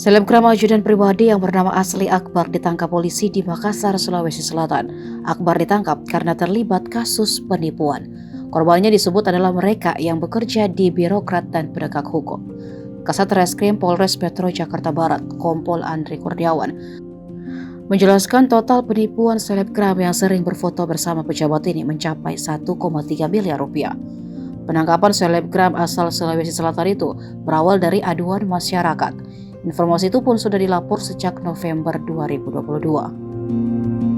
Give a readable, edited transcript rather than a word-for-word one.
Selebgram ajudan pribadi yang bernama asli Akbar ditangkap polisi di Makassar, Sulawesi Selatan. Akbar ditangkap karena terlibat kasus penipuan. Korbannya disebut adalah mereka yang bekerja di birokrat dan penegak hukum. Kasat Reskrim Polres Metro Jakarta Barat, Kompol Andri Kurniawan, menjelaskan total penipuan selebgram yang sering berfoto bersama pejabat ini mencapai 1,3 miliar rupiah. Penangkapan selebgram asal Sulawesi Selatan itu berawal dari aduan masyarakat. Informasi itu pun sudah dilapor sejak November 2022.